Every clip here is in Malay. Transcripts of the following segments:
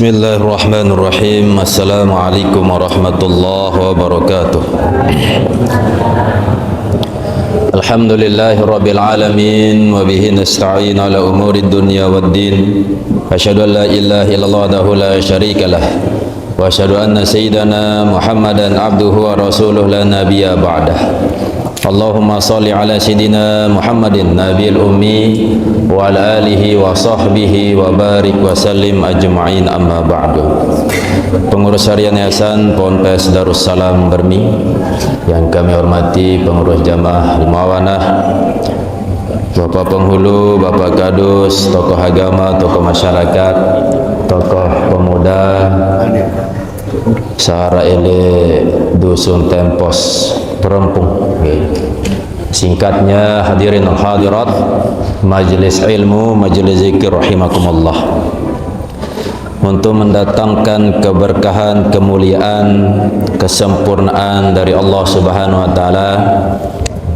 Bismillahirrahmanirrahim. Assalamualaikum warahmatullahi wabarakatuh. Alhamdulillahirabbil alamin wa bihi nasta'in ala umurid dunya waddin. Asyhadu an la ilaha illallah wahdahu la syarikalah wa asyhadu anna sayyidana Muhammadan abduhu wa rasuluhu la nabiyya ba'dah. Allahumma salli ala sayyidina Muhammadin nabiyil ummi wa ala alihi wa sahbihi wa barik wa sallim ajma'in, amma ba'du. Pengurus harian Yayasan Ponpes Darussalam Bermi yang kami hormati, pengurus jamaah Al-Muawanah, Bapak penghulu, Bapak kadus, tokoh agama, tokoh masyarakat, tokoh pemuda, Sahara ele Dusun Tempos Perempung. Singkatnya, hadirin dan hadirat majelis ilmu, majelis zikir rahimakumullah. Untuk mendatangkan keberkahan, kemuliaan, kesempurnaan dari Allah Subhanahu wa taala,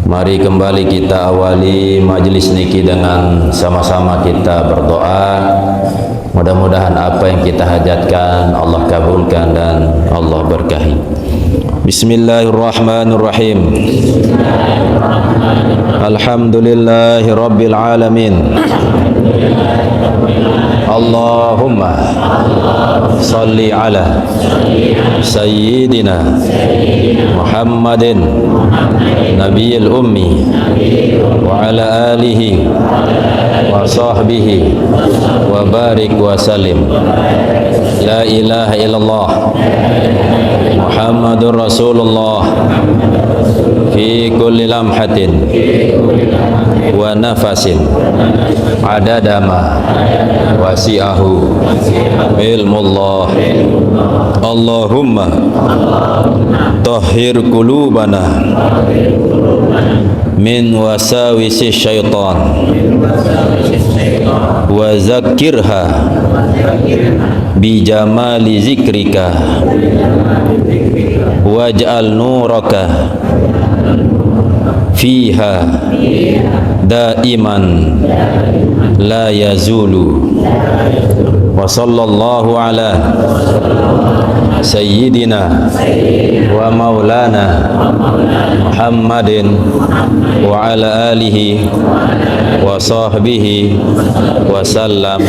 mari kembali kita awali majelis niki dengan sama-sama kita berdoa. Mudah-mudahan apa yang kita hajatkan Allah kabulkan dan Allah berkahi. Bismillahirrahmanirrahim. Alhamdulillahi rabbil alamin. Allahumma salli ala sayyidina Muhammadin nabiyil ummi wa ala alihi wa sahbihi wa barik wa salim. La ilaha illallah Muhammadur Rasulullah fi kulli lamhatin wa nafasin adada ma wasi'ahu ilmullah. Allahumma tahhir qulubana min wasawisi syaitan wa zakkirha bi jamali zikrika waj'al nuraka fiha daiman la yazulu. Wa sallallahu ala sayyidina wa maulana Muhammadin wa ala alihi wa sahbihi wa sallam,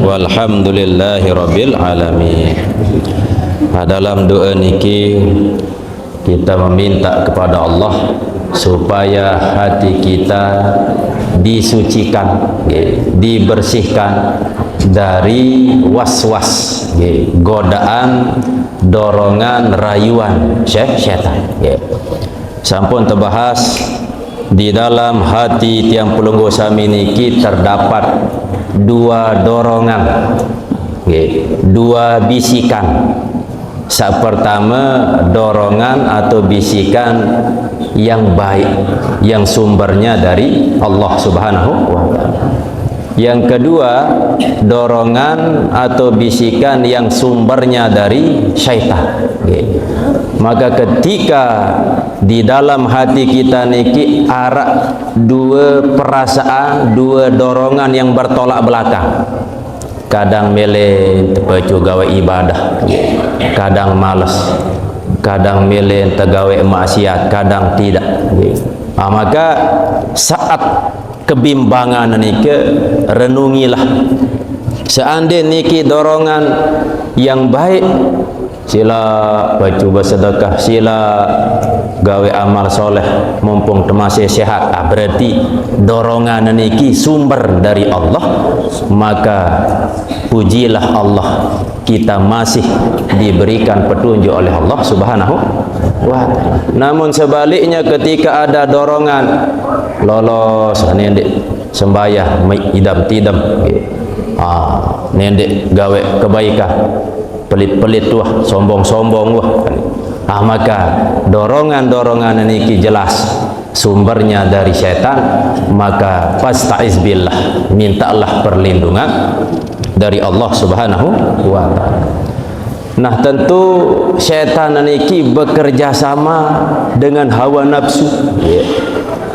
walhamdulillahi rabbil alamin. Dalam doa niki kita meminta kepada Allah supaya hati kita disucikan, dibersihkan dari was-was, godaan, dorongan, rayuan syaitan. Sampun terbahas di dalam hati tiang pelunggu sami niki terdapat dua dorongan, dua bisikan. Yang pertama, dorongan atau bisikan yang baik, yang sumbernya dari Allah Subhanahu wa ta'ala. Yang kedua, dorongan atau bisikan yang sumbernya dari syaitan. Maka ketika di dalam hati kita niki ada dua perasaan, dua dorongan yang bertolak belakang. Kadang mele terpecu gawe ibadah, kadang malas, kadang mele tergawe maksiat, kadang tidak. Maka saat kebimbangan niki renungilah. Seandainya niki dorongan yang baik, sila baca bersedekah, sila gawe amal soleh mumpung masih sehat, berarti dorongan niki sumber dari Allah. Maka pujilah Allah, kita masih diberikan petunjuk oleh Allah Subhanahu wa ta'ala. Namun sebaliknya, ketika ada dorongan lolos nendek sembayah idam-tidam, nendek gawe kebaikan, pelit-pelit wah, sombong-sombong wah, maka dorongan-dorongan niki jelas sumbernya dari syaitan. Maka fasta'iz billah, mintalah perlindungan dari Allah Subhanahu wa ta'ala. Nah, tentu syaitan niki bekerja sama dengan hawa nafsu.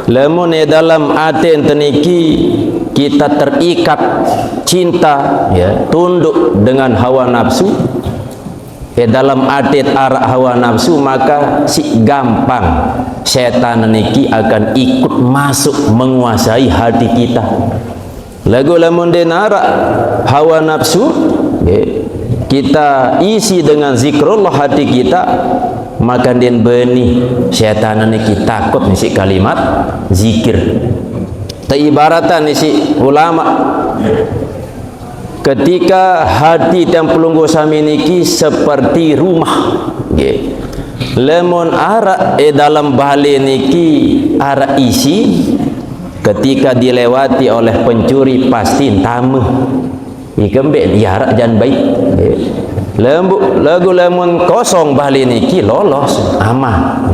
Lamun dalam hati niki kita terikat cinta, ya, tunduk dengan hawa nafsu, dalam atit arak hawa nafsu, maka si gampang setan niki akan ikut masuk menguasai hati kita. Lagu lamun den arak hawa nafsu, kita isi dengan zikrullah hati kita, maka den benih setan niki takut nisi kalimat zikir. Ibaratan nisi ulama, ketika hati dan pelunggu sami niki seperti rumah, lemon arak dalam balik niki arak isi, ketika dilewati oleh pencuri pasti tamu ikembek diarak jan baik. Lembut lagu lemon kosong balik niki lolos aman.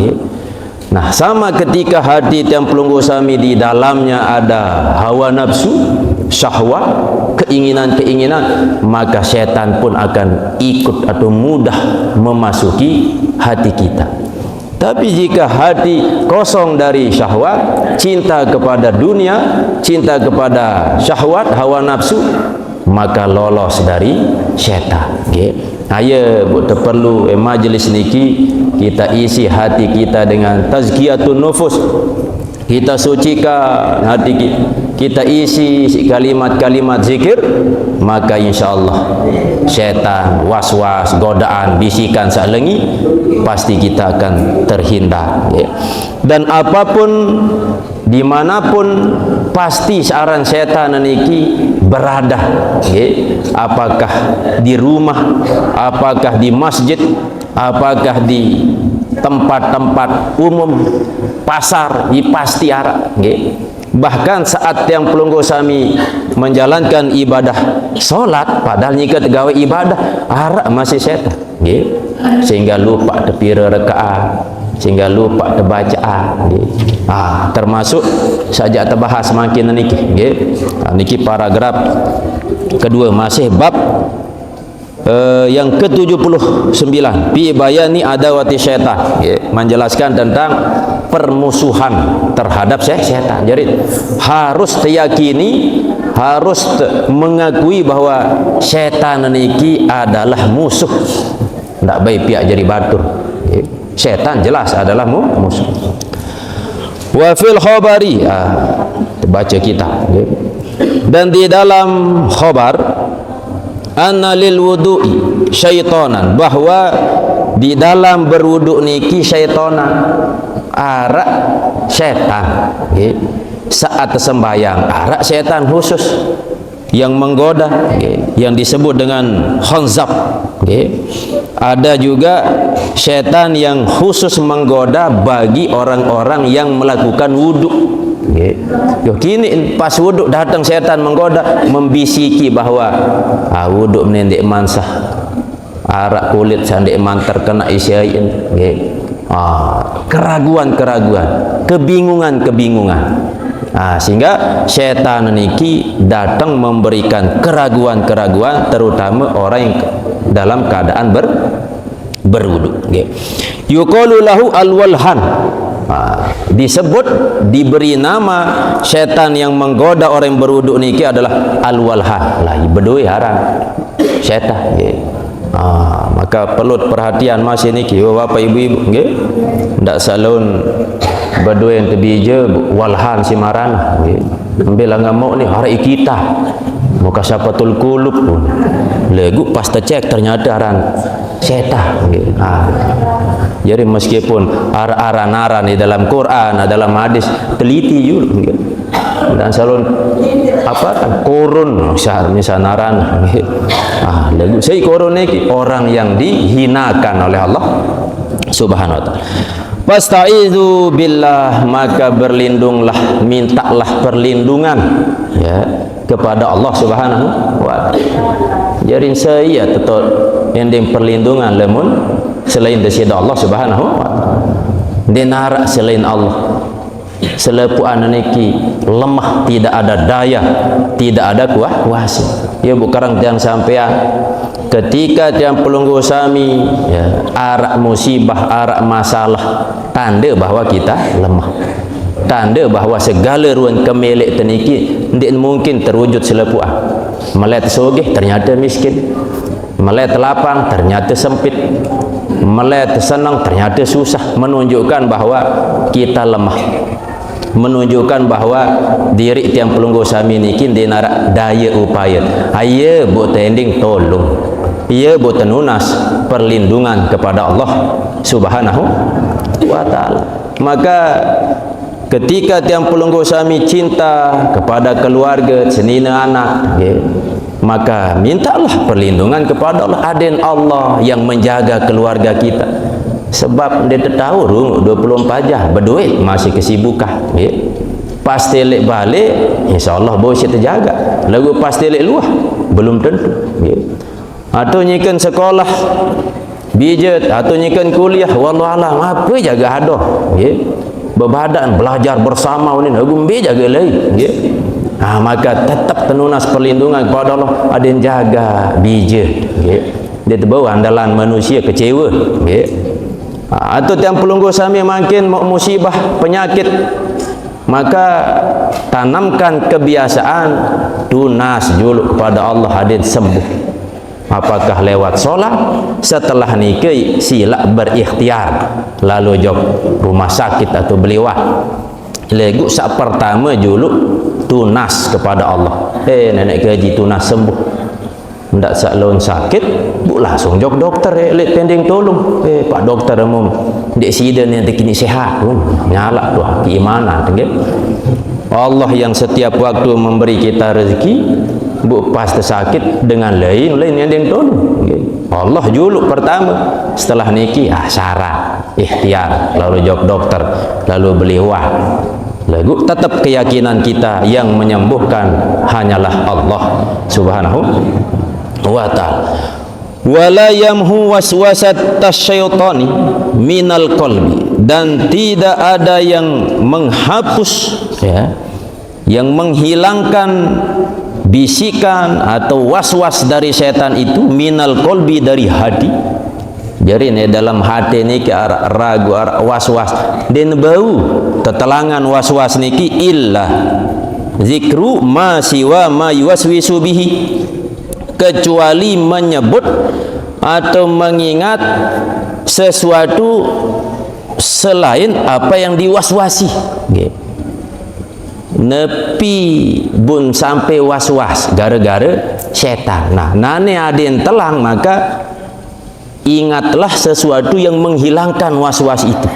Nah, sama ketika hati dan pelunggu sami di dalamnya ada hawa nafsu, syahwat, keinginan-keinginan, maka setan pun akan ikut atau mudah memasuki hati kita. Tapi jika hati kosong dari syahwat, cinta kepada dunia, cinta kepada syahwat, hawa nafsu, maka lolos dari setan. Saya perlu majlis niki kita isi hati kita dengan tazkiyatun nufus, kita sucikan hati kita isi kalimat-kalimat zikir, maka insyaallah syaitan, was-was, godaan, bisikan salengi pasti kita akan terhindar. Dan apapun dimanapun pasti saran syaitan niki berada, apakah di rumah, apakah di masjid, apakah di tempat-tempat umum, pasar, pasti arak. Bahkan saat yang pelunggu sami menjalankan ibadah solat, padahal nyikat gawe ibadah, arak masih setan, sehingga lupa tepira rakaat, sehingga lupa terbacaan. Termasuk saja terbahas makin niki, niki paragraf kedua, masih bab yang ke-79, fi bayani adawati syaitan, menjelaskan tentang permusuhan terhadap syaitan. Jadi harus diyakini, harus mengakui bahwa syaitan niki adalah musuh. Tidak baik pihak jadi batur. Syaitan jelas adalah musuh. Wa fil khabari, baca kita, dan di dalam khabar, anna lil wudu'i syaitanan, bahwa di dalam berwuduk niki syaitanan, arak syaitan. Saat sembahyang arak syaitan khusus yang menggoda, yang disebut dengan khanzab. Ada juga syaitan yang khusus menggoda bagi orang-orang yang melakukan wuduk. Kini pas wuduk datang syaitan menggoda, membisiki bahwa wuduk menendek mansah, arak kulit sandek man terkena isyain. Keraguan-keraguan, kebingungan-kebingungan. Sehingga syaitan niki datang memberikan keraguan-keraguan, terutama orang yang dalam keadaan berwuduk. Yuqalu lahu al-walhan, disebut, diberi nama syaitan yang menggoda orang yang berwuduk niki adalah al-walhan. Lah bedoi haram syaitan. Maka perlu perhatian masih niki bapak ibu-ibu, ndak salun berdua yang terbija walhan simaran, ambil ngamuk ni hari kita muka syafatul kulub pun legu pas tercek ternyata aran syaitan. Jadi meskipun aran-aran di dalam Quran, dalam hadis, teliti juga, dan salun apa korun misal naran, lagu saya korun ni orang yang dihinakan oleh Allah Subhanahu wa taala. Fasta'idzu billah, maka berlindunglah, mintalah perlindungan kepada Allah Subhanahu wa taala. Jadi saya tetap ending perlindungan lemun selain daripada Allah Subhanahu wa taala. Denara selain Allah, selepuan niki lemah, tidak ada daya, tidak ada kuasa. Ya bukan yang sampean ketika yang pelunggu sami arak musibah, arak masalah, tanda bahwa kita lemah, tanda bahwa segala ruang kemelek teniki tidak mungkin terwujud selepuan. Melek sogeh ternyata miskin, melek lapang ternyata sempit, melek senang ternyata susah, menunjukkan bahwa kita lemah, menunjukkan bahwa diri tiang pelunggu sami niki dinarak daya upaya aye buat tending tolong, ia buat tenunas perlindungan kepada Allah Subhanahu wa ta'ala. Maka ketika tiang pelunggu sami cinta kepada keluarga, senina anak, maka mintalah perlindungan kepada Allah. Aden Allah yang menjaga keluarga kita, sebab dia tahu rung 24 jam berduit masih kesibukan, pasti lek balik insyaallah bos terjaga, lagu pasti lek luah belum tentu, atau nyikan sekolah bijet, atau nyikan kuliah wallahualam apa jaga hadoh, berbadan belajar bersama ini lagu mbe jaga lain, maka tetap tenunas perlindungan kepada Allah. Ada yang jaga bijet, dia terbawa andalan manusia kecewa, atau tiang pelunggu sami makin musibah penyakit, maka tanamkan kebiasaan tunas juluk kepada Allah, ada sembuh. Apakah lewat solat, setelah nikah sila berikhtiar lalu jog rumah sakit atau beliwah, legu sak pertama juluk tunas kepada Allah. Nenek gaji tunas sembuh, ndak sak lawan sakit bu langsung jog dokter, lek pending tolong, pak dokter umum dek sida ni kini sehat, nyala tuh keimanan tengge. Allah yang setiap waktu memberi kita rezeki, bu pas tersakit dengan lain yang tolong. Allah juluk pertama, setelah niki syarah ikhtiar lalu jog dokter lalu beli wah. Lagu tetap keyakinan kita yang menyembuhkan hanyalah Allah Subhanahu wa ta'ala. Wala yamhu waswasat tasyaitani minal qalbi, dan tidak ada yang menghapus, yang menghilangkan bisikan atau was-was dari setan itu minal qalbi, dari hati. Jadi ni dalam hati ni ke ragu was-was dan bau tetelangan was-was niki illa zikru ma siwa ma yuwaswisu bihi, kecuali menyebut atau mengingat sesuatu selain apa yang diwaswasi. Nepi bun sampai was-was gara-gara setan. Nah, nane aden telang, maka ingatlah sesuatu yang menghilangkan was-was itu.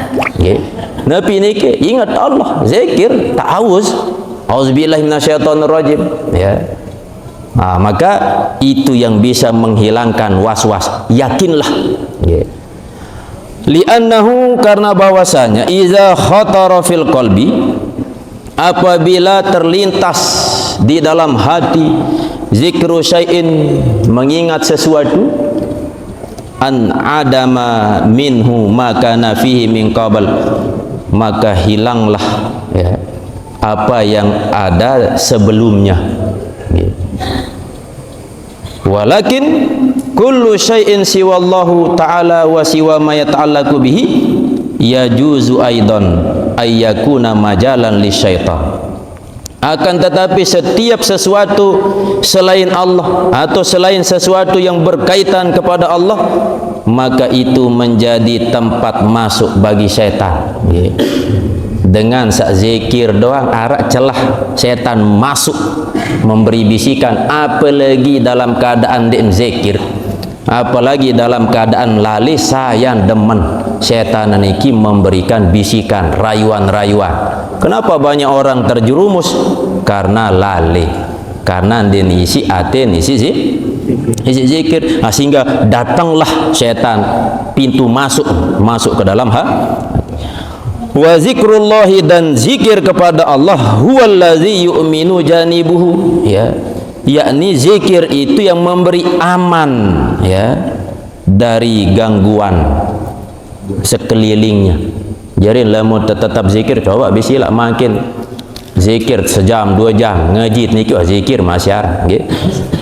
Nepi niki ingat Allah, zikir, ta'awuz, auzubillahi minasyaitonirrajim, maka itu yang bisa menghilangkan was-was. Yakinlah, li'annahu, karena bahwasanya iza khatara fil qalbi, apabila terlintas di dalam hati zikru syai'in, mengingat sesuatu, an adama minhu maka nafihi min qabl, maka hilanglah apa yang ada sebelumnya. Walakin kullu syai'in siwallahu ta'ala wa siwa ma yata'allaqu bihi yajuzu aidan ayyakuna majalan lisyaitan. Akan tetapi setiap sesuatu selain Allah atau selain sesuatu yang berkaitan kepada Allah, maka itu menjadi tempat masuk bagi setan. Dengan sak zikir doang arak celah setan masuk memberi bisikan, apalagi dalam keadaan dem zikir, apalagi dalam keadaan lali sayang demen, setan niki memberikan bisikan, rayuan-rayuan. Kenapa banyak orang terjerumus? Karena lali, karena dia isi ate isi zikir, sehingga datanglah setan pintu masuk ke dalam wa zikrullahi, dan zikir kepada Allah huwallazi yu'minu janibuhu, yakni zikir itu yang memberi aman dari gangguan sekelilingnya. Jadi lamun tetap zikir, coba bisilah makin zikir sejam 2 jam ngejit niki zikir masyar,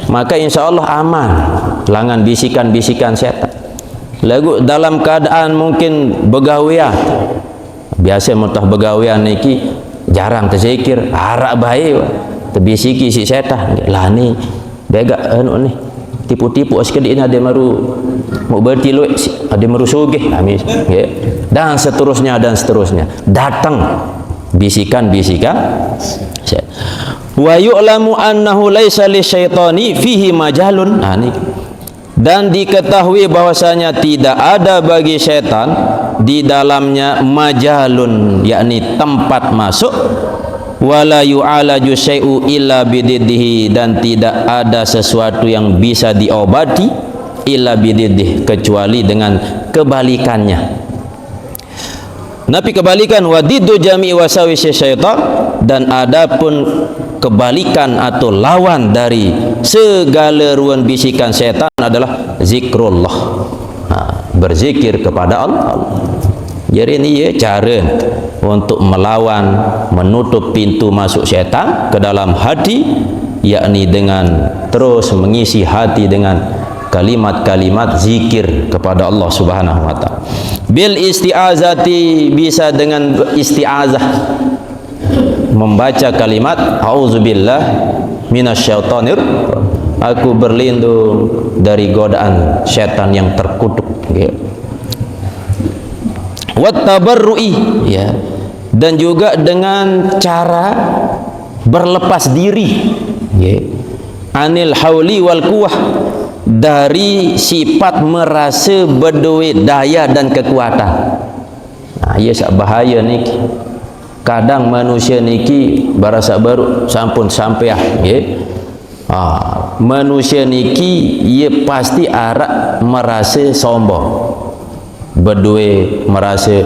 maka insyaallah aman langan bisikan-bisikan setan. Lagu dalam keadaan mungkin begawian, biasa mutah begawian niki jarang terzikir, arak baik terbisiki si setan lah ni begak anu ni tipu-tipu sikit ini ada maru mau bertilu ada maru sugih ya. Dan seterusnya datang bisikan-bisikan wa yu'lamu annahu laisa lisyaitani fihi majalun. Nah, ini dan diketahui bahwasanya tidak ada bagi syaitan di dalamnya majalun, yakni tempat masuk, wala yu'alaju syai'u illa bididdihi, dan tidak ada sesuatu yang bisa diobati illa bididdihi, kecuali dengan kebalikannya. Nabi kebalikan wadiddu jami wasawisi syaitan, dan adapun kebalikan atau lawan dari segala ruan bisikan syaitan adalah zikrullah. Berzikir kepada Allah. Jadi ini ya cara untuk melawan, menutup pintu masuk syaitan ke dalam hati, yakni dengan terus mengisi hati dengan kalimat-kalimat zikir kepada Allah Subhanahu wa taala. Bil isti'azati, bisa dengan isti'azah, membaca kalimat auzubillah minasyaitonir, aku berlindung dari godaan syaitan yang terkutuk, ya. Wat tabarru'i, ya, dan juga dengan cara berlepas diri, ya, anil hauli wal quwwah, dari sifat merasa berduit daya dan kekuatan. Nah, ia sak bahaya niki. Kadang manusia niki barasa baru sampun sampai ya. Manusia niki ia pasti arak merasa sombong, berduit, merasa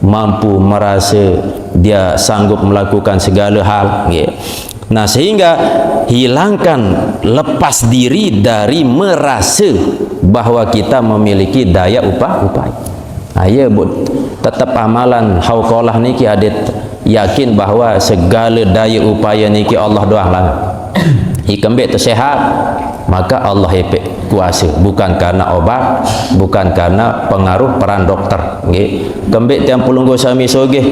mampu, merasa dia sanggup melakukan segala hal, ya. Nah, sehingga hilangkan, lepas diri dari merasa bahwa kita memiliki daya upaya. Ya, tetap amalan hauqalah niki ada yakin bahwa segala daya upaya niki Allah doang lah. Ikembek tersehat, maka Allah epek kuasa, bukan karena obat, bukan karena pengaruh peran dokter, nggih. Kembek tiang pelunggu sami sogeh,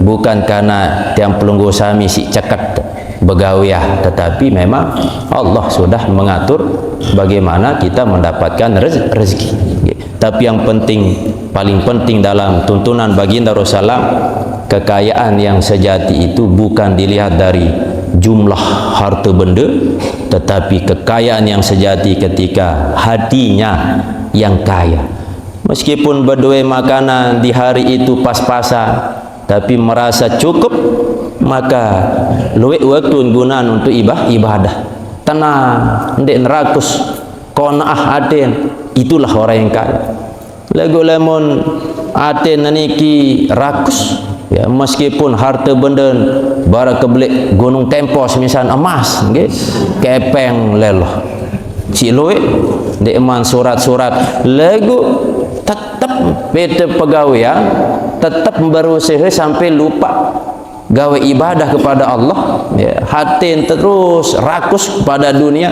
bukan karena tiang pelunggu sami si cekat begawiah, tetapi memang Allah sudah mengatur bagaimana kita mendapatkan rezeki. Tapi yang penting, paling penting dalam tuntunan baginda Rasulullah, kekayaan yang sejati itu bukan dilihat dari jumlah harta benda, tetapi kekayaan yang sejati ketika hatinya yang kaya. Meskipun berdua makanan di hari itu pas-pasan, tapi merasa cukup, maka luwek waktu gunaan untuk ibadah. Tenang, ndek nerakus, qanaah aten, itulah orang yang kaya. Lagu lemon aten niki rakus, ya, meskipun harta benda bara kebelik gunung Tempos misal emas, nggih, kepeng leloh. Si luwek ndek eman surat-surat, lagu tetap beda pegawai, tetap berusaha sampai lupa gawe ibadah kepada Allah, ya, hati terus rakus pada dunia,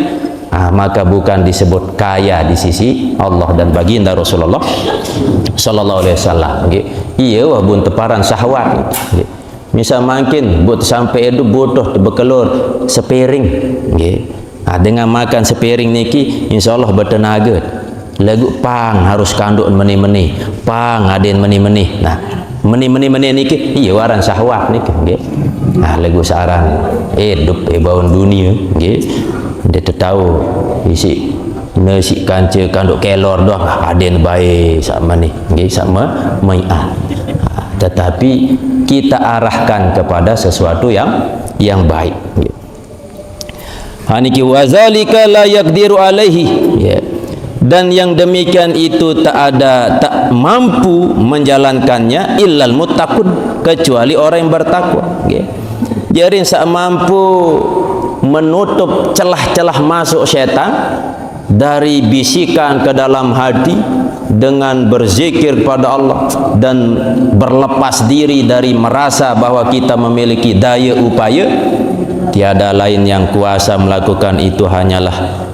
maka bukan disebut kaya di sisi Allah dan baginda Rasulullah sallallahu alaihi wasallam. Iya wah bun teparan syahwat. Misal makin buat sampai itu butuh bekelur sepiring, dengan makan sepiring niki insyaallah bertenaga. Lagu pang harus kanduk meni-meni, pang aden meni-meni. Nah, meni-meni niki iya waran syahwat niki, nggih. Nah, lagu saran hidup baun dunia, nggih. Dia tahu isi nasi kanca kanduk kelor doang aden baik sama ni, nggih, sama mai'ah. Tetapi kita arahkan kepada sesuatu yang baik, nggih. Niki wazalika la yaqdiru alaihi, ya. Dan yang demikian itu tak mampu menjalankannya illal muttaqun, kecuali orang yang bertakwa, okay. Jadi sak mampu menutup celah-celah masuk syaitan dari bisikan ke dalam hati dengan berzikir pada Allah dan berlepas diri dari merasa bahwa kita memiliki daya upaya. Tiada lain yang kuasa melakukan itu hanyalah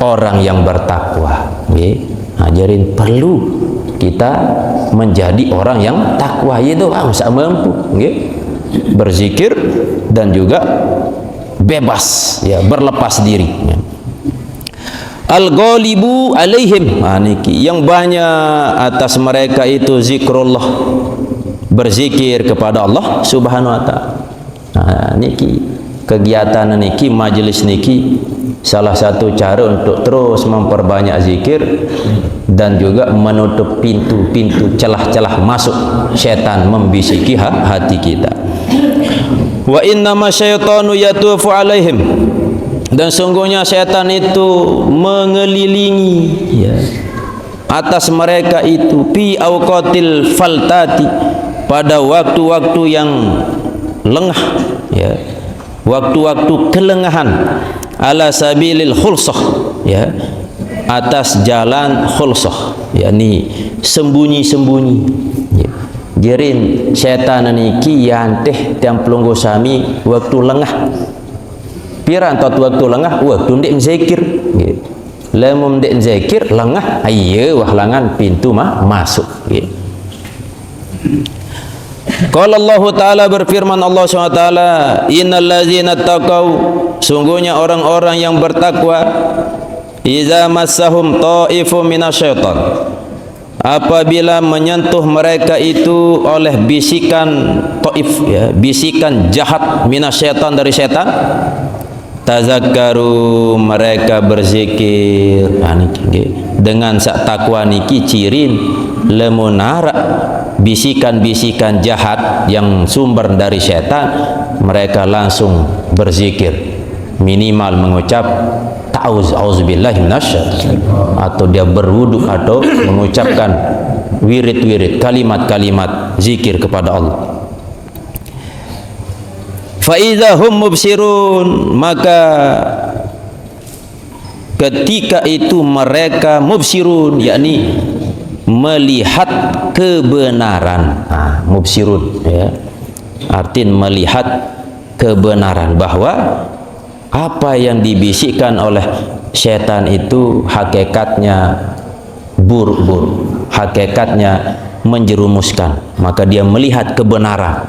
orang yang bertakwa, nggih. Ajarin perlu kita menjadi orang yang takwa, itu sak mampu, nggih, berzikir dan juga bebas, ya, berlepas diri, ya. al-ghalibu alaihim, niki yang banyak atas mereka itu zikrullah, berzikir kepada Allah Subhanahu wa taala. Niki kegiatan niki, majelis niki salah satu cara untuk terus memperbanyak zikir dan juga menutup pintu-pintu celah-celah masuk syaitan membisiki hati kita. Wa innama syaitanu yatufu alaihim, dan sungguhnya syaitan itu mengelilingi atas mereka itu fi awqatil faltati, pada waktu-waktu yang lengah, waktu-waktu kelengahan, ala sabilil khulsah, atas jalan khulsah, yakni sembunyi-sembunyi. Jerin syaitan niki yanteh tiang pelunggu sami waktu lengah. Piran tot waktu lengah, waktu ndik zikir. Lemum ndik zikir lengah, ayo wahlangan pintu masuk. Qala Allah Ta'ala, berfirman Allah SWT, innal ladzina taqaw, sungguhnya orang-orang yang bertakwa, iza massahum ta'ifum minasyaitan, apabila menyentuh mereka itu oleh bisikan ta'if, bisikan jahat minasyaitan, dari syaitan, tazakkaru, mereka berzikir. Dengan sak takwa niki cirin lemunara bisikan-bisikan jahat yang sumber dari syaitan, mereka langsung berzikir, minimal mengucap auzubillahi minasyaitonir, atau dia berwudu atau mengucapkan wirid-wirid, kalimat-kalimat zikir kepada Allah. Fa idza hum mubsirun, maka ketika itu mereka mubsirun, yakni melihat kebenaran. Mubsirun, artin melihat kebenaran, bahwa apa yang dibisikkan oleh syaitan itu hakikatnya buruk-buruk, hakikatnya menjerumuskan, maka dia melihat kebenaran.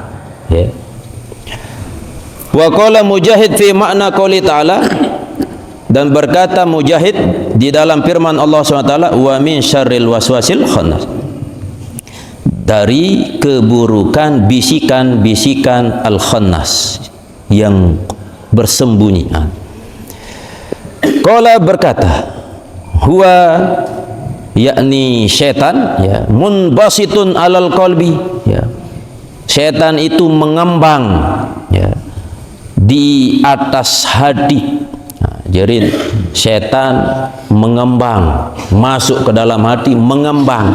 Wa qala Mujahid fi makna qouli ta'ala, dan berkata Mujahid di dalam firman Allah SWT, wa min syarril waswasil khannas, dari keburukan bisikan-bisikan al-khannas, yang bersembunyi. Qala berkata, huwa, yakni syaitan, munbasitun alal qalbi, syaitan itu mengembang di atas hati. Jadi syaitan mengembang, masuk ke dalam hati, mengembang.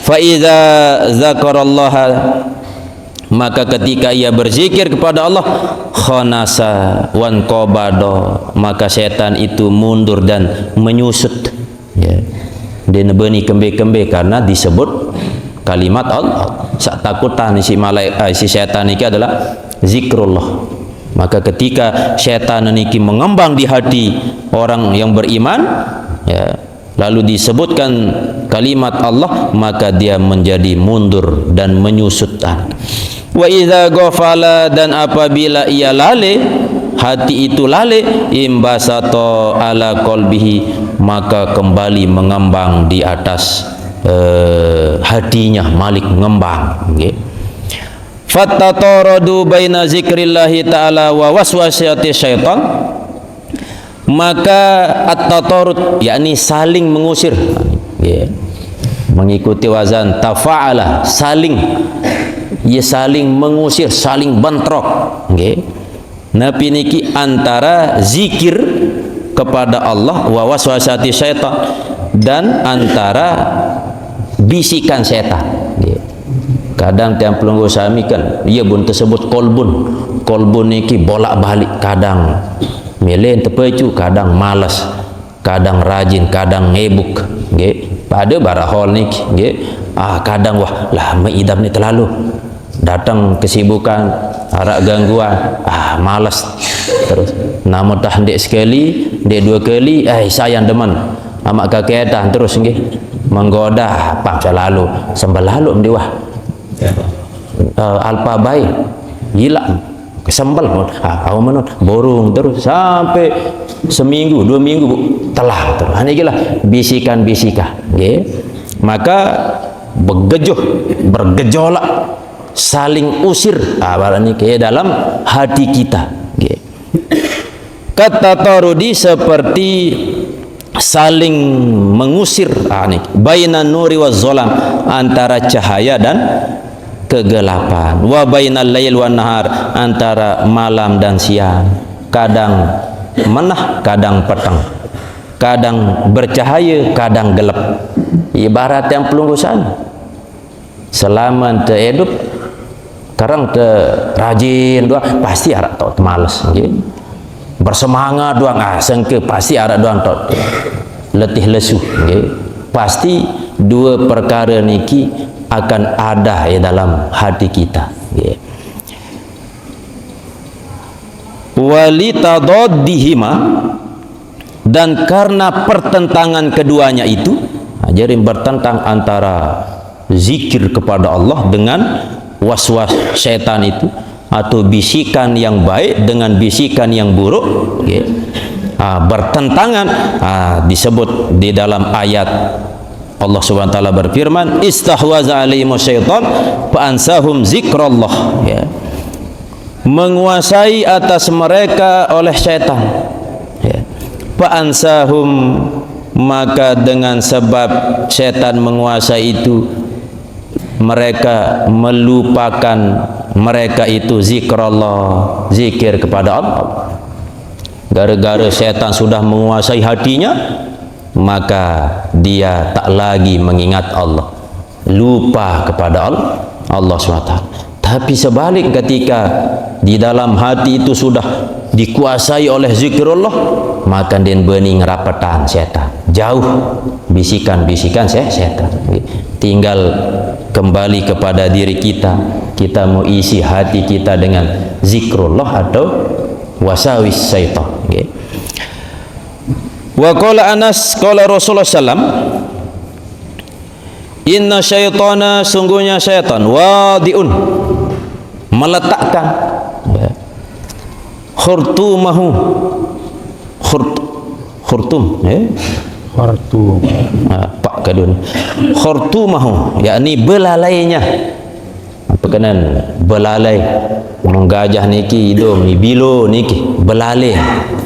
Fa idza zakarallaha, maka ketika ia berzikir kepada Allah, khanasa wan qabada, maka syaitan itu mundur dan menyusut. Dia nebeni kembe-kembe karena disebut kalimat Allah. Sak takutan si syaitan ini adalah zikrullah. Maka ketika syaitan niki mengembang di hati orang yang beriman, lalu disebutkan kalimat Allah, maka dia menjadi mundur dan menyusutkan. Wa idza ghafala, dan apabila ia lale, hati itu lale, imbasato ala qalbihi, maka kembali mengembang di atas hatinya, malik ngembang. Fattataradu baina zikrillahi ta'ala wa waswasati syaitan, maka at-tatarud, yakni saling mengusir, mengikuti wazan tafa'ala, saling mengusir, saling bentrok. Nabi niki antara zikir kepada Allah wa waswasati syaitan, dan antara bisikan syaitan. Kadang tiang pelunggu sami kan, ia pun tersebut kolbun niki bolak-balik, kadang melen terpecu, kadang malas, kadang rajin, kadang ngebuk. Pada barahol niki, kadang wah lah meidam ni terlalu, datang kesibukan, arak gangguan, malas terus. Namun dah dek sekali, dek dua kali, sayang deman amak kaketan terus menggoda, apa selalu sembah lalu mdiwah alpa baik gila kesembel pun awak borong terus sampai seminggu 2 minggu telah terus ini lah bisikan-bisikan okay. Maka bergejolak saling usir barang ini dalam hati kita okay. Kata tarudi seperti saling mengusir bainan nuri wa zolam, antara cahaya dan kegelapan, wa bainal lail wan nahar, antara malam dan siang, kadang menah kadang petang, kadang bercahaya kadang gelap. Ibarat yang pelunggusan selama te hidup karang te rajin doang pasti arak tau malas okay. Bersemangat doang sengke pasti arak doang tau letih lesu okay. Pasti dua perkara niki akan ada dalam hati kita okay. Walitadaddihima, dan karena pertentangan keduanya itu jadi bertentang antara zikir kepada Allah dengan waswas syaitan itu, atau bisikan yang baik dengan bisikan yang buruk okay. Bertentangan disebut di dalam ayat Allah Subhanahu wa taala berfirman, istahwaza alaihimus syaitan fa ansahum zikrallah ya. Menguasai atas mereka oleh syaitan ya. Fa ansahum, maka dengan sebab syaitan menguasai itu mereka melupakan mereka itu zikrallah, zikir kepada Allah. Gara-gara syaitan sudah menguasai hatinya, maka dia tak lagi mengingat Allah, lupa kepada Allah SWT. Tapi sebalik, ketika di dalam hati itu sudah dikuasai oleh zikrullah, maka dia bening rapatan syaitan, jauh bisikan-bisikan syaitan. Tinggal kembali kepada diri kita, kita mau isi hati kita dengan zikrullah atau wasawis syaitan. Okay. Wa qala Anas qala Rasulullah sallam, inna syaitana, sungguhnya syaitan, wadiun, meletakkan khurtumahu, khurtum khurtum pak kadun khurtumahu, yakni belalainya. Apa kanan belalai menggajah niki hidung ni bilo niki belalai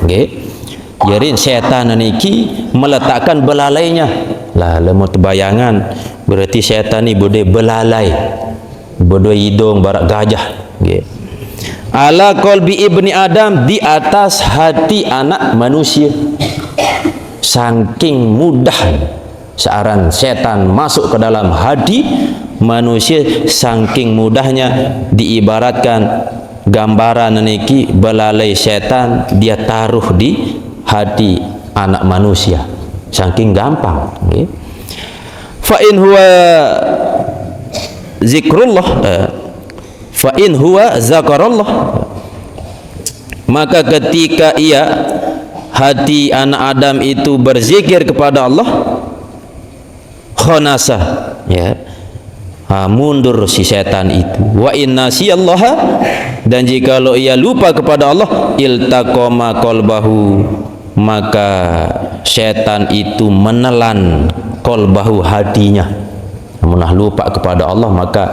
nggih. Jadi syaitan niki meletakkan belalainya lah. Lemot bayangan berarti syaitan ni boleh belalai, boleh hidung barak gajah nggih. Ala qalbi ibni Adam, di atas hati anak manusia. Saking mudah searan setan masuk ke dalam hati manusia, saking mudahnya diibaratkan gambaran niki belalai setan dia taruh di hati anak manusia, saking gampang okay. Fa in huwa zikrullah fa in huwa zakarallah, maka ketika ia hati anak Adam itu berzikir kepada Allah, khonasa ya, mundur si setan itu. Wa inna siyallaha, dan jikalau ia lupa kepada Allah, iltaqama qalbahu, maka setan itu menelan qalbahu, hatinya. Munah lupa kepada Allah, maka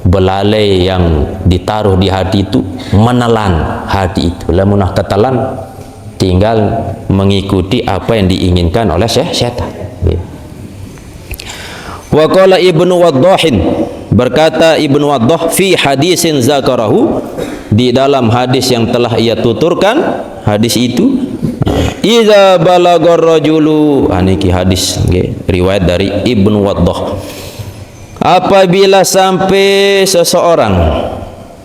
belalai yang ditaruh di hati itu menelan hati itu. Lamunah ketelan, tinggal mengikuti apa yang diinginkan oleh syaitan. Wa qala Ibnu Waddahin, berkata Ibnu Waddah fi hadisin zakarahu, di dalam hadis yang telah ia tuturkan hadis itu, iza balagar rajulu, niki hadis okay, riwayat dari Ibnu Waddah, apabila sampai seseorang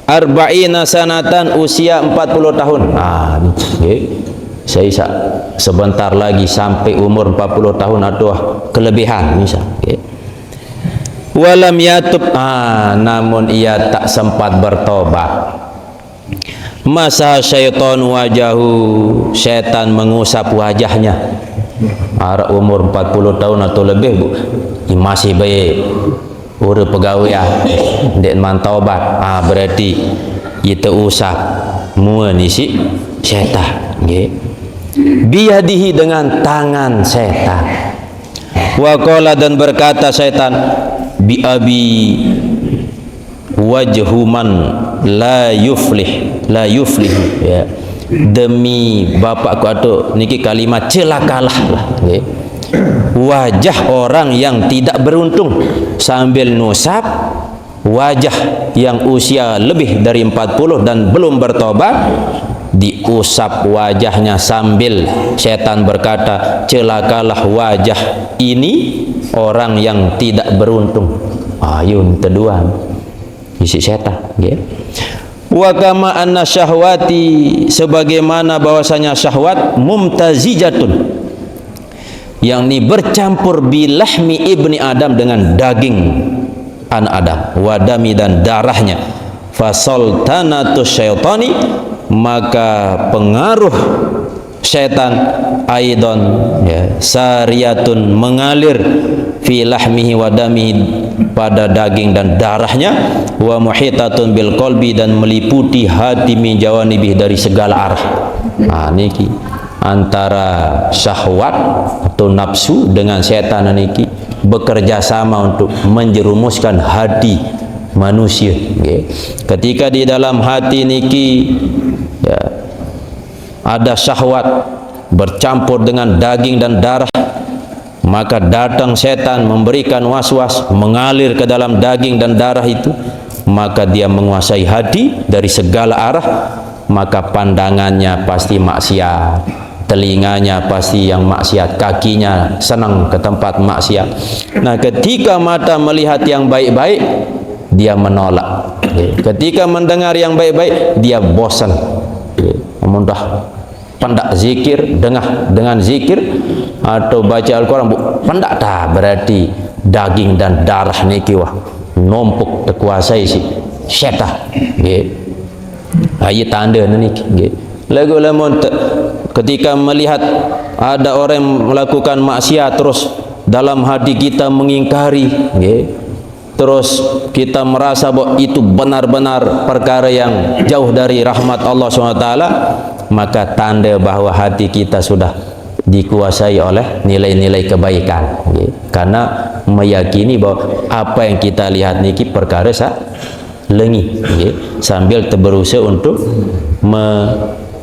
arba'ina sanatan, usia 40 tahun. Okay. Saya sebentar lagi sampai umur 40 tahun atau kelebihan misal okay. Walam yatub, namun ia tak sempat bertobat. Masa syaitan wajahu, syaitan mengusap wajahnya. Umur 40 tahun atau lebih bu, masih baik urus pegawai dek man taubat, berarti itu usap mua ni si syaitan, nggih. Biyadihi dengan tangan syaitan. Wa qala dan berkata syaitan, bi abi wajhu man la yuflih ya, demi bapakku atuk niki kalimat celakalah lah, okay. Wajah orang yang tidak beruntung, sambil nusab wajah yang usia lebih dari 40 dan belum bertobat, diusap wajahnya sambil setan berkata, celakalah wajah ini orang yang tidak beruntung. Ayun teduan isi setan, okay. Wa kama anna syahwati, sebagaimana bahwasanya syahwat mumtazijatun, yang ini bercampur bilahmi ibni Adam, dengan daging anak Adam, wadami dan darahnya. Fasultanatus syaitani, maka pengaruh syaitan aidon ya, sariyatun, mengalir fi lahmihi wa damihi, pada daging dan darahnya, wa muhitatun bil qalbi, dan meliputi hati min jawanibih, dari segala arah. Nah niki antara syahwat atau nafsu dengan setan niki bekerja sama untuk menjerumuskan hati manusia, okay. Ketika di dalam hati niki ya, ada syahwat bercampur dengan daging dan darah, maka datang setan memberikan was-was, mengalir ke dalam daging dan darah itu, maka dia menguasai hati dari segala arah. Maka pandangannya pasti maksiat, telinganya pasti yang maksiat, kakinya senang ke tempat maksiat. Nah ketika mata melihat yang baik-baik, dia menolak. Ketika mendengar yang baik-baik, dia bosan. Mudah pendak zikir, dengan zikir atau baca Al-Quran, pendak tak, berarti daging dan darah niki wah numpuk terkuasai si syaitan. Ayat tanda niki. Lagu lemon ketika melihat ada orang melakukan maksiat, terus dalam hati kita mengingkari, terus kita merasa bahwa itu benar-benar perkara yang jauh dari rahmat Allah SWT, maka tanda bahwa hati kita sudah dikuasai oleh nilai-nilai kebaikan, karena meyakini bahwa apa yang kita lihat niki perkara lengi, sambil berusaha untuk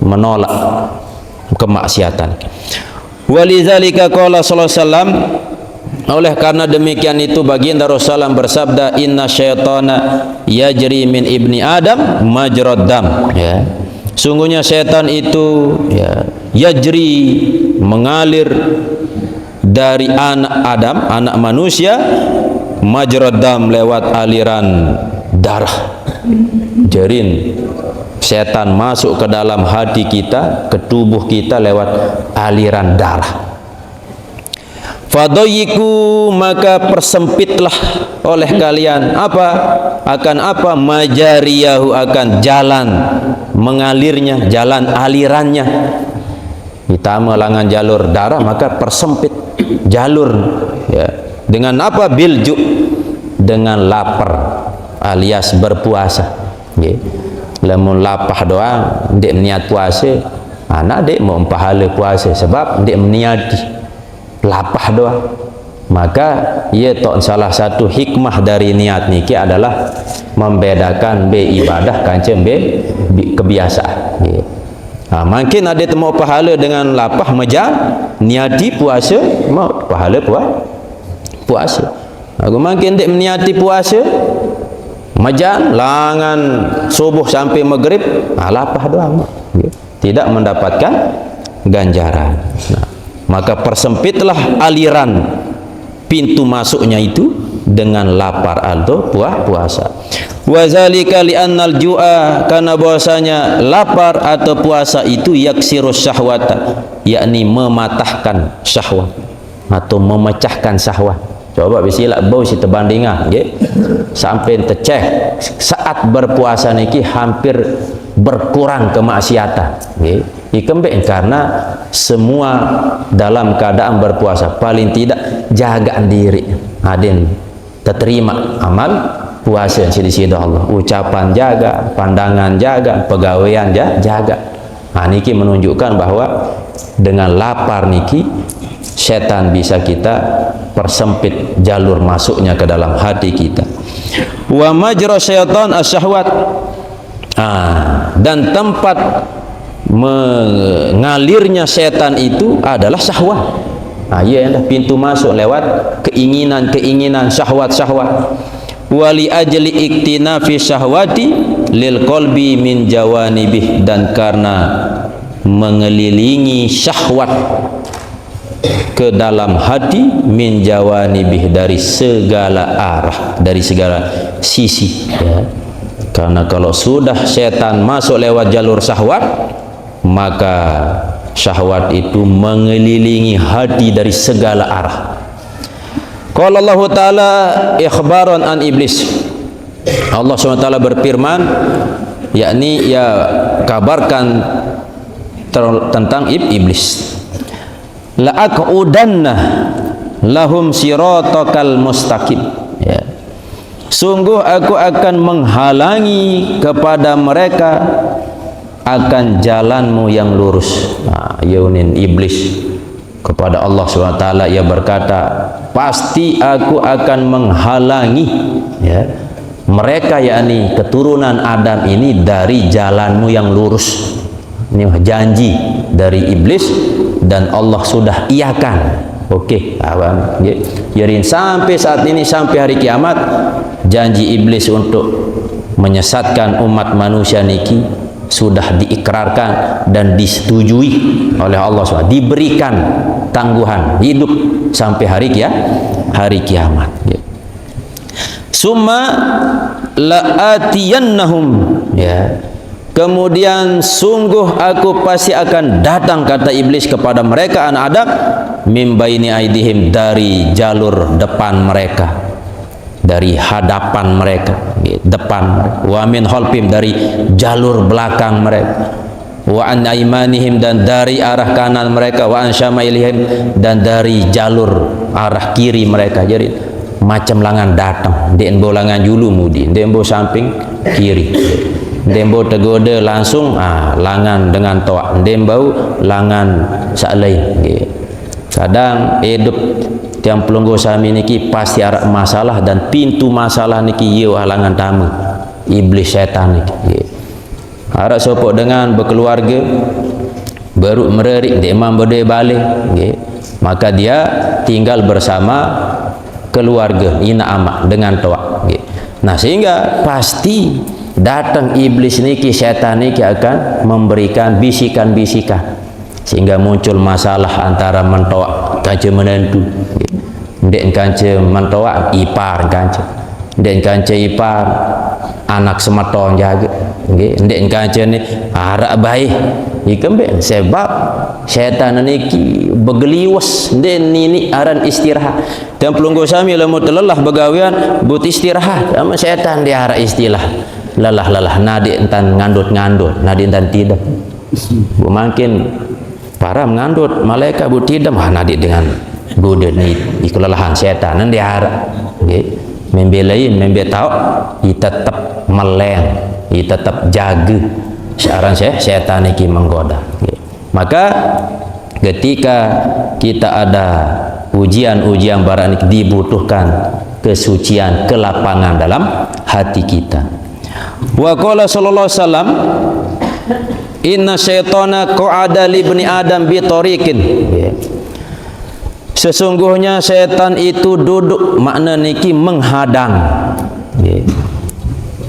menolak kemaksiatan. Walidzalika qala sallallahu alaihi wasallam, oleh karena demikian itu baginda Rasulullah bersabda, inna syaitana yajri min ibni Adam majrad dam, ya. Sungguhnya syaitan itu ya, yajri, mengalir dari anak Adam, anak manusia, majrad dam, lewat aliran darah. Jerin setan masuk ke dalam hati kita, ke tubuh kita lewat aliran darah. Fadoyiku, maka persempitlah oleh kalian akan majariyahu, akan jalan mengalirnya, jalan alirannya. Kita melangan jalur darah, maka persempit jalur, ya. Dengan apa? Bilju, dengan lapar alias berpuasa, ya. Lamun lapah doang ndik niat puasa, anak dek mau pahala puasa sebab ndik meniati lapah doang. Maka ia tok salah satu hikmah dari niat niki adalah membedakan be ibadah kancem be kebiasaan, ya. Nah, mungkin ada temu pahala dengan lapah majang niati puasa, mau pahala puasa. Aku mungkin ndik meniati puasa, majan langan subuh sampai maghrib, lapah doang, tidak mendapatkan ganjaran. Nah, maka persempitlah aliran pintu masuknya itu dengan lapar atau puasa. Wazalika li'annal ju'a, karena bahwasanya lapar atau puasa itu yaksirus syahwata, yakni mematahkan syahwat atau memecahkan syahwat. Coba bisilah bau si terbandingah, sampai terceh saat berpuasa niki hampir berkurang kemaksiatan, ikembek, karena semua dalam keadaan berpuasa paling tidak jaga diri, adin terterima amal puasa sida Allah, ucapan jaga, pandangan jaga, pegawaian jaga. Niki menunjukkan bahwa dengan lapar niki setan bisa kita persempit jalur masuknya ke dalam hati kita. Wa majra syaitan asyahwat, dan tempat mengalirnya setan itu adalah syahwat. Ya, pintu masuk lewat keinginan-keinginan, syahwat-syahwat. Wali ajli iktinafi syahwati lil qalbi min jawanibih, dan karena mengelilingi syahwat ke dalam hati, min jawanibih, dari segala arah, dari segala sisi, ya. Karena kalau sudah setan masuk lewat jalur syahwat, maka syahwat itu mengelilingi hati dari segala arah. Qala Allah Ta'ala ikhbaran an iblis. Allah SWT berfirman, yakni ya kabarkan tentang iblis. La'aqudanna lahum siratakal mustaqim, ya. Sungguh aku akan menghalangi kepada mereka akan jalanmu yang lurus. Yaunin iblis kepada Allah SWT, ia berkata, pasti aku akan menghalangi, ya, mereka, yakni keturunan Adam ini, dari jalanmu yang lurus. Ini janji dari iblis dan Allah sudah iakan. Oke, jadi sampai saat ini, sampai hari kiamat, janji iblis untuk menyesatkan umat manusia niki sudah diikrarkan dan disetujui oleh Allah SWT, diberikan tangguhan hidup sampai hari kiamat. Summa la'atiyannahum, ya. Kemudian sungguh aku pasti akan datang, kata iblis, kepada mereka anak Adam, mim baini aidihim, dari jalur depan mereka, dari hadapan mereka, depan, wa min khalfihim, dari jalur belakang mereka, wa an aimanihim, dan dari arah kanan mereka, wa an syamailihim, dan dari jalur arah kiri mereka. Jadi macam langan datang, dembo langan julu mudi, dembo samping kiri, dembo tegoda langsung langan dengan toa, dembo langan saklai. Kadang hidup tiang pelunggu sami niki pasti ada masalah, dan pintu masalah niki yeu halangan tamu iblis setan niki. Harap sopok dengan berkeluarga baru mererik di imam berdua balik, maka dia tinggal bersama keluarga ina amak dengan toa. Nah, sehingga pasti datang iblis niki, setan niki akan memberikan bisikan-bisikan, sehingga muncul masalah antara mentoa kanca menantu, ndek kanca mentoa ipar kanca, ndek kanca ipar anak semeton jaga, ndek kanca ni arak baik ikembe, sebab setan niki begeliwas, ndek nini aran istirahat. Dan pelunggu sami lamun lelah begawian but istirahat, sama setan dia arak istilah lelah nadi entan ngandut nadi entan tidak bu makin para mengandut malaikat bu tidak nadi dengan budak ni ikulalahan setan nan dia arak membelain membetau i tetap meleng, i tetap jaga searan setan iki menggoda. Maka ketika kita ada ujian-ujian barang dibutuhkan kesucian, kelapangan dalam hati kita. Wa qala sallallahu alaihi wasallam, inna syaitana qa'ada li ibni adam bi tariqin. Sesungguhnya setan itu duduk, makna niki menghadang,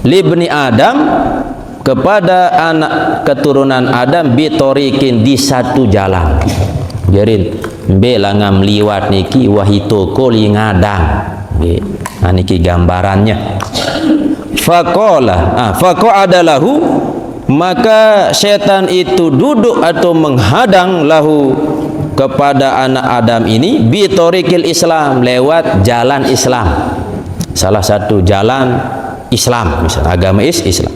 li ibni adam, kepada anak keturunan Adam, bi tariqin, di satu jalan. Jadi belangam liwat niki wahito koli ngadang. Niki gambarannya. Faqa'ada lahu, maka setan itu duduk atau menghadang lahu, kepada anak Adam ini, bi tariqil Islam, lewat jalan Islam, salah satu jalan Islam, misalnya agama Islam.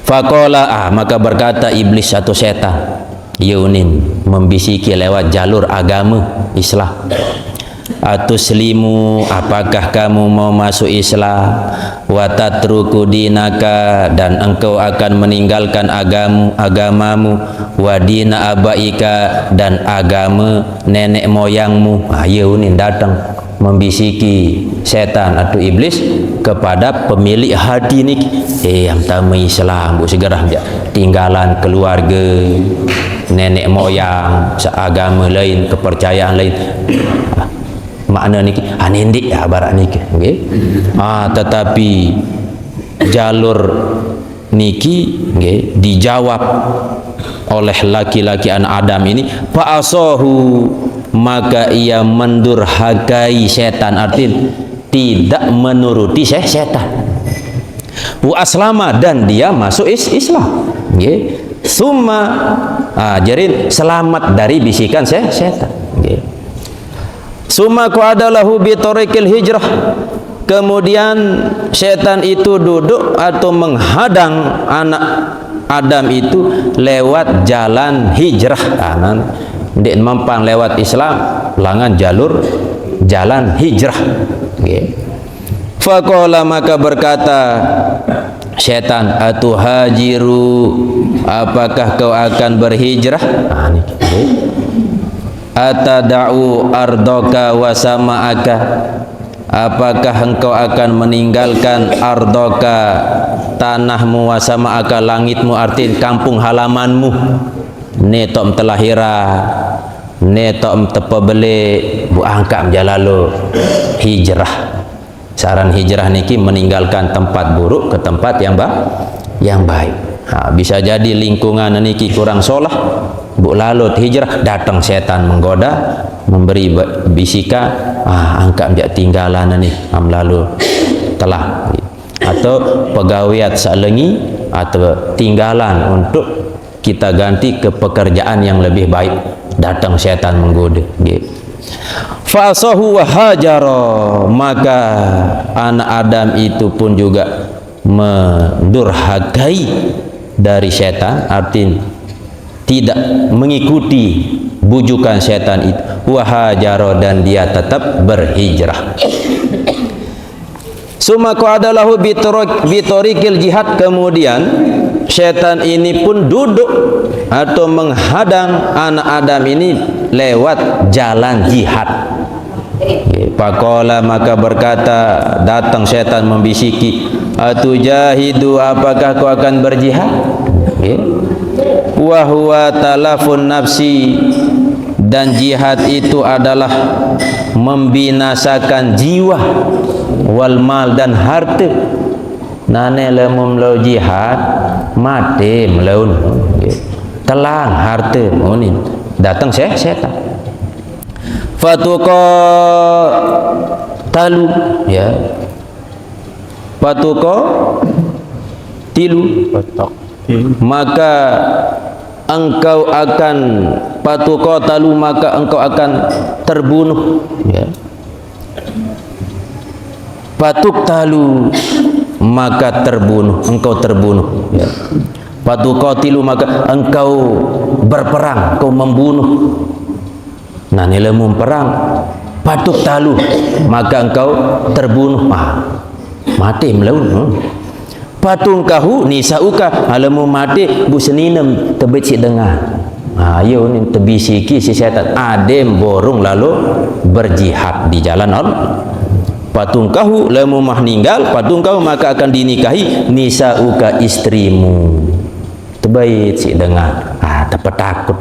Faqala, maka berkata iblis atau setan, yunin, membisiki lewat jalur agama Islam, atuslimu, apakah kamu mau masuk Islam, wa tatruku dinaka, dan engkau akan meninggalkan agamamu, wa dina abaika, dan agama nenek moyangmu. Ayo ni datang membisiki setan atau iblis kepada pemilik hati ni, yang pertama Islam, bu segera tinggalan keluarga, nenek moyang, seagama lain, kepercayaan lain. Makna ni anindik ya barat ni, okay? Tetapi jalur niki, okay, dijawab oleh laki-laki anak Adam ini, fa'asahu, maka ia mendurhakai setan, artinya tidak menuruti setan. Wa aslama, dan dia masuk Islam, okay? Summa, jadi selamat dari bisikan setan, okay? Summa qadalahu bi tariqil hijrah, kemudian setan itu duduk atau menghadang anak Adam itu lewat jalan hijrah. Dia mempang lewat Islam, langan jalur jalan hijrah, okay. Faqala, maka berkata setan, atuhajiru, apakah kau akan berhijrah? Okay. Atada'u ardoka wa sama'aka, apakah engkau akan meninggalkan ardoka, tanahmu, wa sama'aka, langitmu, artinya kampung halamanmu, netok telahira, netok tepebele, bu angkat menjalalu hijrah. Saran hijrah niki meninggalkan tempat buruk ke tempat yang baik. Bisa jadi lingkungan niki kurang solah, bu lalut hijrah, datang setan menggoda, memberi bisikan, angkat menjak tinggalan ni lalu telah, atau pegawaian salengi, atau tinggalan untuk kita ganti ke pekerjaan yang lebih baik, datang setan menggoda, fa'asahu wa hajara, maka anak Adam itu pun juga mendurhakai dari setan, artinya tidak mengikuti bujukan setan itu, wa hajara, dan dia tetap berhijrah. Summa qadalahu bi tariqil jihad, kemudian setan ini pun duduk atau menghadang anak Adam ini lewat jalan jihad. Faqala, maka berkata, datang setan membisiki, atujahidu, apakah kau akan berjihad? Wa huwa talafun nafsi, dan jihad itu adalah membinasakan jiwa, wal mal, dan harta. Nane lemum lo jihad mati melaun, telang harta monin, datang setan. Fatuqa talu, ya, fatuqa tilu, maka engkau akan patuqatalu, maka engkau akan terbunuh, ya. Patuqtalu, maka terbunuh, engkau terbunuh, ya. Patuqatilu, maka engkau berperang, engkau membunuh. Nah, nilai memperang, patuqtalu, maka engkau terbunuh, mati melaun. Patungkahu nisauka, alamu mati bu seninem tebet si dengar. Ayo ni tebisiki si setan, adem borong lalu berjihad di jalan Allah. Patungkahu lamu mah ninggal, patungkahu maka akan dinikahi nisauka, istrimu. Tebet si dengar, tepat takut.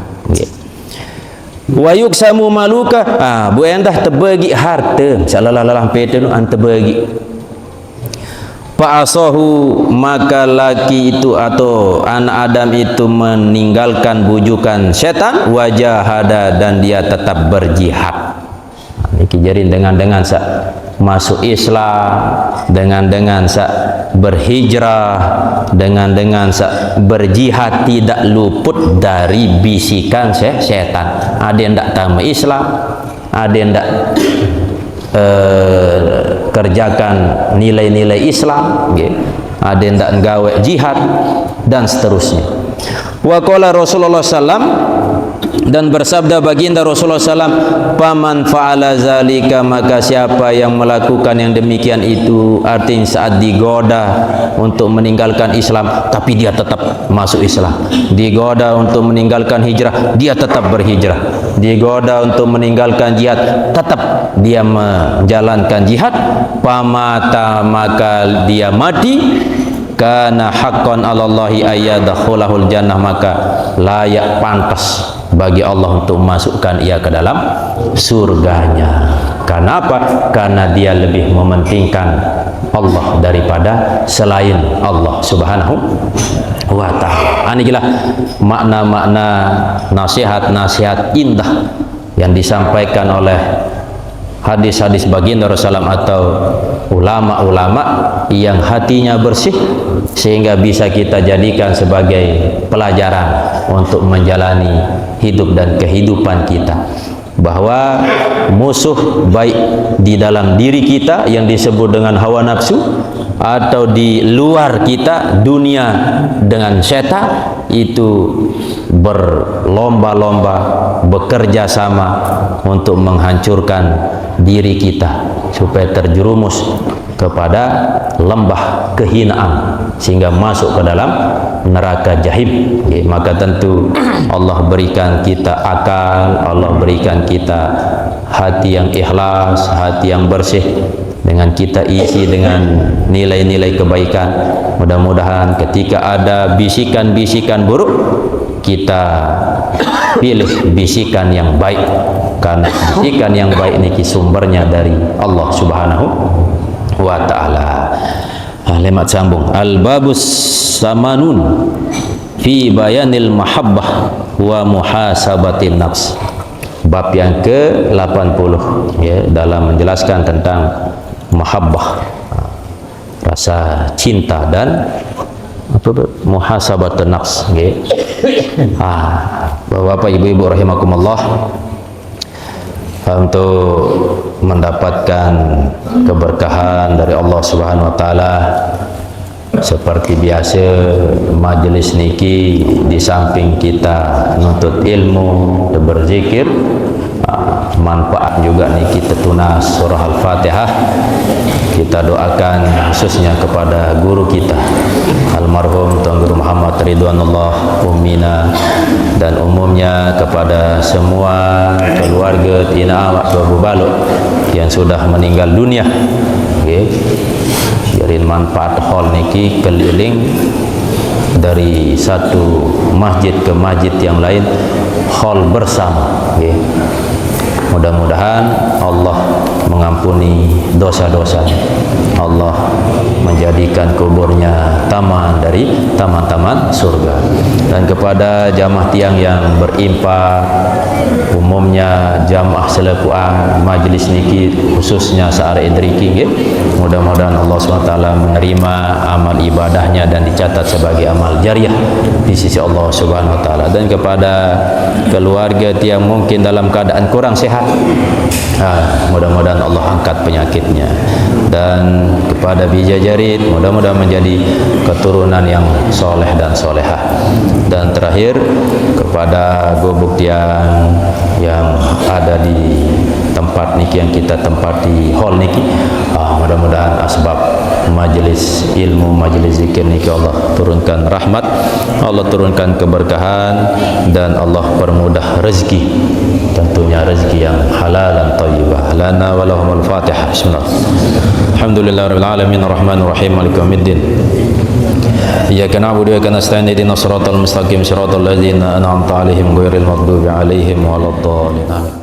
Wa yuksamu maluka, bu endah tebagi harta, salalalah petenu an tebagi. Fa'asahu, maka laki itu atau anak Adam itu meninggalkan bujukan setan, wajahada, dan dia tetap berjihad. Ini kijarin dengan masuk Islam, dengan berhijrah, dengan berjihad, tidak luput dari bisikan setan. Ada yang tak tahu Islam, ada yang tak kerjakan nilai-nilai Islam, ada yang tak gawe jihad, dan seterusnya. Wa qala Rasulullah sallam, Dan bersabda baginda Rasulullah SAW, paman fa'ala zalika, maka siapa yang melakukan yang demikian itu, artinya saat digoda untuk meninggalkan Islam tapi dia tetap masuk Islam, digoda untuk meninggalkan hijrah dia tetap berhijrah, digoda untuk meninggalkan jihad tetap dia menjalankan jihad, pamata, maka dia mati, kana haqqan 'alallahi ayyadakhulahul jannah, maka layak pantas bagi Allah untuk memasukkan ia ke dalam surganya. Karena apa? Karena dia lebih mementingkan Allah daripada selain Allah Subhanahu wa ta'ala. Inilah makna-makna nasihat-nasihat indah yang disampaikan oleh hadis-hadis baginda Rasulullah atau ulama-ulama yang hatinya bersih, sehingga bisa kita jadikan sebagai pelajaran untuk menjalani hidup dan kehidupan kita, bahwa musuh baik di dalam diri kita yang disebut dengan hawa nafsu atau di luar kita dunia dengan setan itu berlomba-lomba bekerja sama untuk menghancurkan diri kita supaya terjerumus kepada lembah kehinaan sehingga masuk ke dalam neraka jahim. Maka tentu Allah berikan kita akal, Allah berikan kita hati yang ikhlas, hati yang bersih, dengan kita isi dengan nilai-nilai kebaikan. Mudah-mudahan ketika ada bisikan-bisikan buruk, kita pilih bisikan yang baik, karena bisikan yang baik ini sumbernya dari Allah Subhanahu wa ta'ala. Lemat sambung, al-babus samanun fi bayanil mahabbah wa muhasabatin nafs. Bab yang ke-80 ya, dalam menjelaskan tentang mahabbah, rasa cinta, dan muhasabatun nafs. Bapak ibu-ibu rahimakumullah, untuk mendapatkan keberkahan dari Allah Subhanahu wa taala, seperti biasa majelis niki di samping kita nuntut ilmu, berzikir, manfaat juga niki tetunas surah Al-Fatihah. Kita doakan khususnya kepada guru kita almarhum Tuan Guru Muhammad Ridwanullah Ummina, dan umumnya kepada semua keluarga Tina Awak Abu Baluk yang sudah meninggal dunia. Jadi manfaat hall niki keliling dari satu masjid ke masjid yang lain, hall bersama. Mudah-mudahan Allah mengampuni dosa-dosanya, Allah menjadikan kuburnya taman dari taman-taman surga. Dan kepada jamaah tiang yang berimpak, umumnya jamaah selepuan majlis niki khususnya Saara Idriki, mudah-mudahan Allah SWT menerima amal ibadahnya dan dicatat sebagai amal jariah di sisi Allah Subhanahu wa taala. Dan kepada keluarga tiang mungkin dalam keadaan kurang sehat, mudah-mudahan Allah angkat penyakitnya. Dan kepada Bijajarit, mudah-mudahan menjadi keturunan yang soleh dan solehah. Dan terakhir kepada gubuk tiang yang ada di tempat niki, yang kita tempati hall niki, mudah-mudahan asbab majelis ilmu, majelis zikir niki Allah turunkan rahmat, Allah turunkan keberkahan, dan Allah permudah rezeki, tentunya rezeki yang halal dan thayyibah. Lana wa lahumul Fatihah. Bismillah. Alhamdulillahirabbil alamin arrahmanir rahim maliki yaumiddin. Iyyaka na'budu wa iyyaka nasta'in ihdinas siratal mustaqim siratal ladzina an'amta 'alaihim ghairil maghdubi 'alaihim waladdallin.